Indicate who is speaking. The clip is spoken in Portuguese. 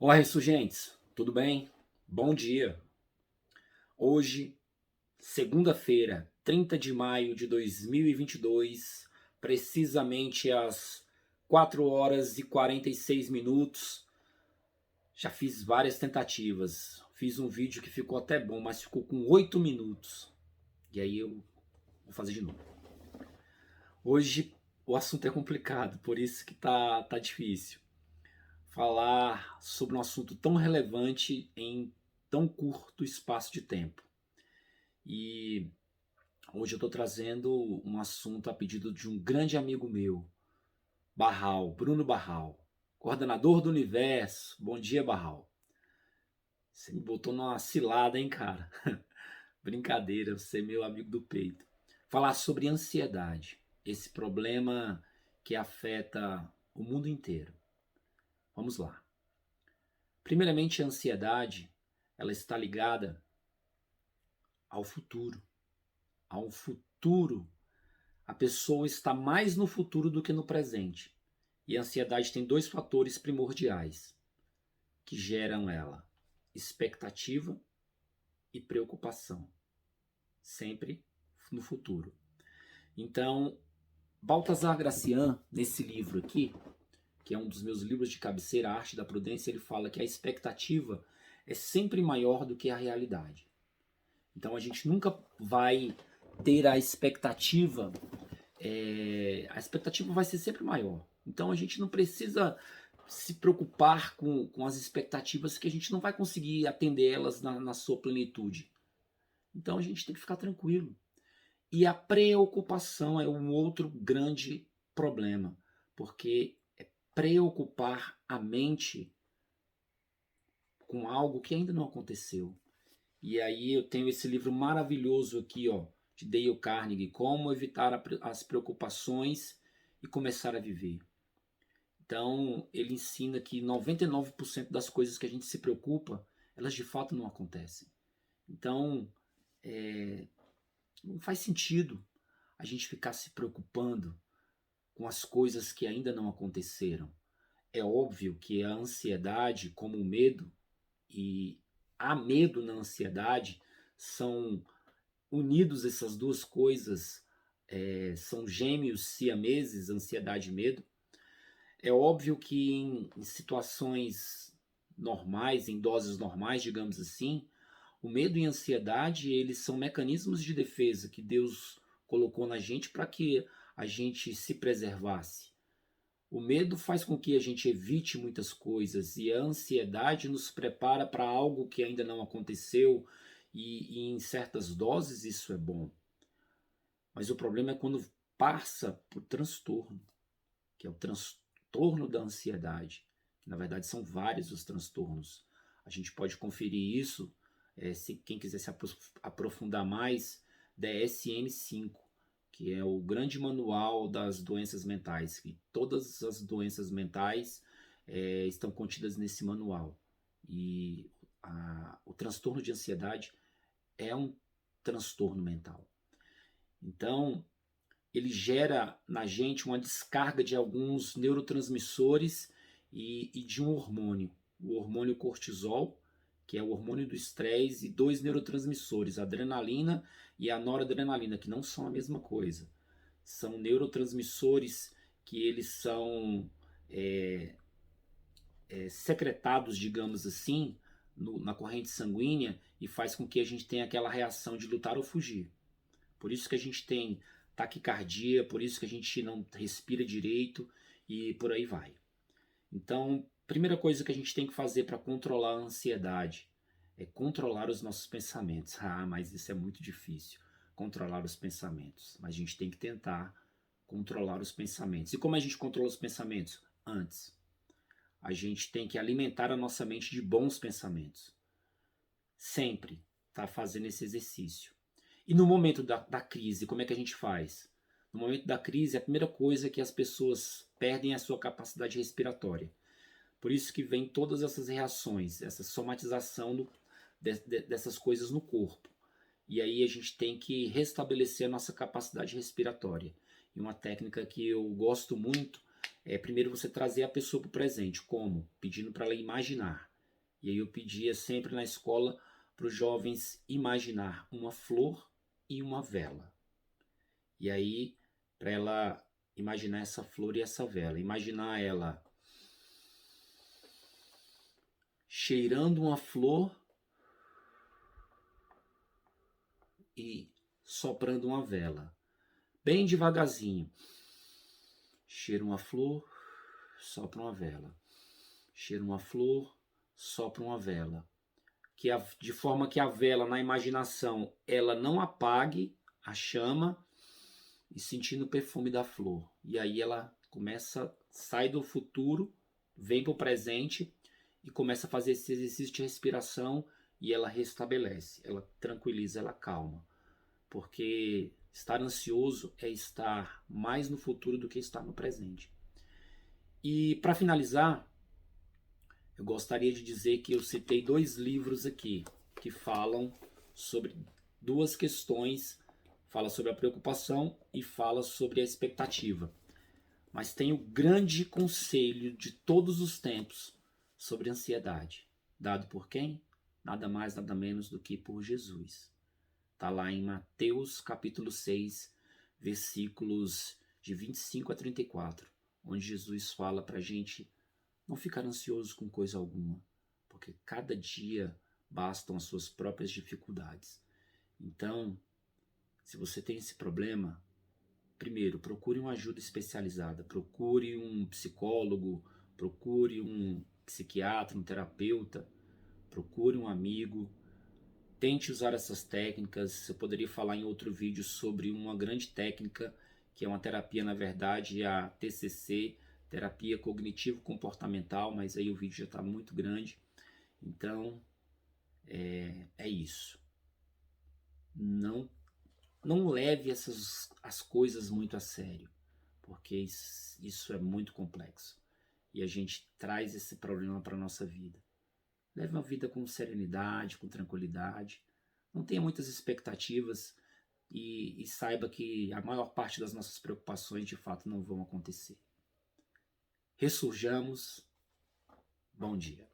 Speaker 1: Olá, ressurgentes, tudo bem? Bom dia. Hoje, segunda-feira, 30 de maio de 2022, precisamente às 4 horas e 46 minutos. Já fiz várias tentativas. Fiz um vídeo que ficou até bom, mas ficou com 8 minutos. E aí eu vou fazer de novo. Hoje o assunto é complicado, por isso que tá difícil falar sobre um assunto tão relevante em tão curto espaço de tempo. E hoje eu estou trazendo um assunto a pedido de um grande amigo meu, Barral, Bruno Barral, coordenador do Universo. Bom dia, Barral. Você me botou numa cilada, hein, cara? Brincadeira, você é meu amigo do peito. Falar sobre ansiedade, esse problema que afeta o mundo inteiro. Vamos lá. Primeiramente, a ansiedade, ela está ligada ao futuro. A um futuro. A pessoa está mais no futuro do que no presente. E a ansiedade tem dois fatores primordiais que geram ela: expectativa e preocupação. Sempre no futuro. Então, Baltasar Gracian, nesse livro aqui, que é um dos meus livros de cabeceira, A Arte da Prudência, ele fala que a expectativa é sempre maior do que a realidade. Então a gente nunca vai ter a expectativa vai ser sempre maior. Então a gente não precisa se preocupar com as expectativas que a gente não vai conseguir atender elas na sua plenitude. Então a gente tem que ficar tranquilo. E a preocupação é um outro grande problema, porque é preocupar a mente com algo que ainda não aconteceu. E aí eu tenho esse livro maravilhoso aqui, ó, de Dale Carnegie, Como Evitar as Preocupações e Começar a Viver. Então, ele ensina que 99% das coisas que a gente se preocupa, elas de fato não acontecem. Então, não faz sentido a gente ficar se preocupando com as coisas que ainda não aconteceram. É óbvio que a ansiedade, como o medo, e há medo na ansiedade, são unidos essas duas coisas, são gêmeos siameses, ansiedade e medo. É óbvio que em situações normais, em doses normais, digamos assim, o medo e a ansiedade, eles são mecanismos de defesa que Deus colocou na gente para que a gente se preservasse. O medo faz com que a gente evite muitas coisas e a ansiedade nos prepara para algo que ainda não aconteceu e em certas doses isso é bom. Mas o problema é quando passa por transtorno, que é o transtorno da ansiedade, que na verdade são vários os transtornos. A gente pode conferir isso, se quem quiser se aprofundar mais, DSM-5, que é o grande manual das doenças mentais, que todas as doenças mentais estão contidas nesse manual. E o transtorno de ansiedade é um transtorno mental. Então, ele gera na gente uma descarga de alguns neurotransmissores e de um hormônio, o hormônio cortisol, que é o hormônio do estresse, e dois neurotransmissores, a adrenalina e a noradrenalina, que não são a mesma coisa. São neurotransmissores que eles são secretados, digamos assim, na corrente sanguínea e faz com que a gente tenha aquela reação de lutar ou fugir. Por isso que a gente tem taquicardia, por isso que a gente não respira direito e por aí vai. Então, primeira coisa que a gente tem que fazer para controlar a ansiedade é controlar os nossos pensamentos. Ah, mas isso é muito difícil, controlar os pensamentos. Mas a gente tem que tentar controlar os pensamentos. E como a gente controla os pensamentos? Antes, a gente tem que alimentar a nossa mente de bons pensamentos. Sempre tá fazendo esse exercício. E no momento da crise, como é que a gente faz? No momento da crise, a primeira coisa é que as pessoas perdem a sua capacidade respiratória. Por isso que vem todas essas reações, essa somatização dessas coisas no corpo. E aí a gente tem que restabelecer a nossa capacidade respiratória. E uma técnica que eu gosto muito primeiro você trazer a pessoa para o presente. Como? Pedindo para ela imaginar. E aí eu pedia sempre na escola para os jovens imaginar uma flor e uma vela. E aí, para ela imaginar essa flor e essa vela, imaginar ela cheirando uma flor e soprando uma vela, bem devagarzinho. Cheira uma flor, sopra uma vela. Cheira uma flor, sopra uma vela. De forma que a vela, na imaginação, ela não apague a chama e sentindo o perfume da flor. E aí ela começa, sai do futuro, vem para o presente e começa a fazer esse exercício de respiração e ela restabelece, ela tranquiliza, ela calma. Porque estar ansioso é estar mais no futuro do que estar no presente. E para finalizar, eu gostaria de dizer que eu citei 2 livros aqui que falam sobre 2 questões. Fala sobre a preocupação e fala sobre a expectativa. Mas tem o grande conselho de todos os tempos sobre ansiedade. Dado por quem? Nada mais, nada menos do que por Jesus. Está lá em Mateus capítulo 6, versículos de 25 a 34, onde Jesus fala para a gente não ficar ansioso com coisa alguma, porque cada dia bastam as suas próprias dificuldades. Então, se você tem esse problema, primeiro, procure uma ajuda especializada, procure um psicólogo, procure um psiquiatra, um terapeuta, procure um amigo, tente usar essas técnicas. Eu poderia falar em outro vídeo sobre uma grande técnica, que é uma terapia, na verdade, a TCC, terapia cognitivo-comportamental, mas aí o vídeo já está muito grande. Então, é isso. Não leve as coisas muito a sério, porque isso é muito complexo. E a gente traz esse problema para a nossa vida. Leve uma vida com serenidade, com tranquilidade. Não tenha muitas expectativas e saiba que a maior parte das nossas preocupações de fato não vão acontecer. Ressurjamos. Bom dia.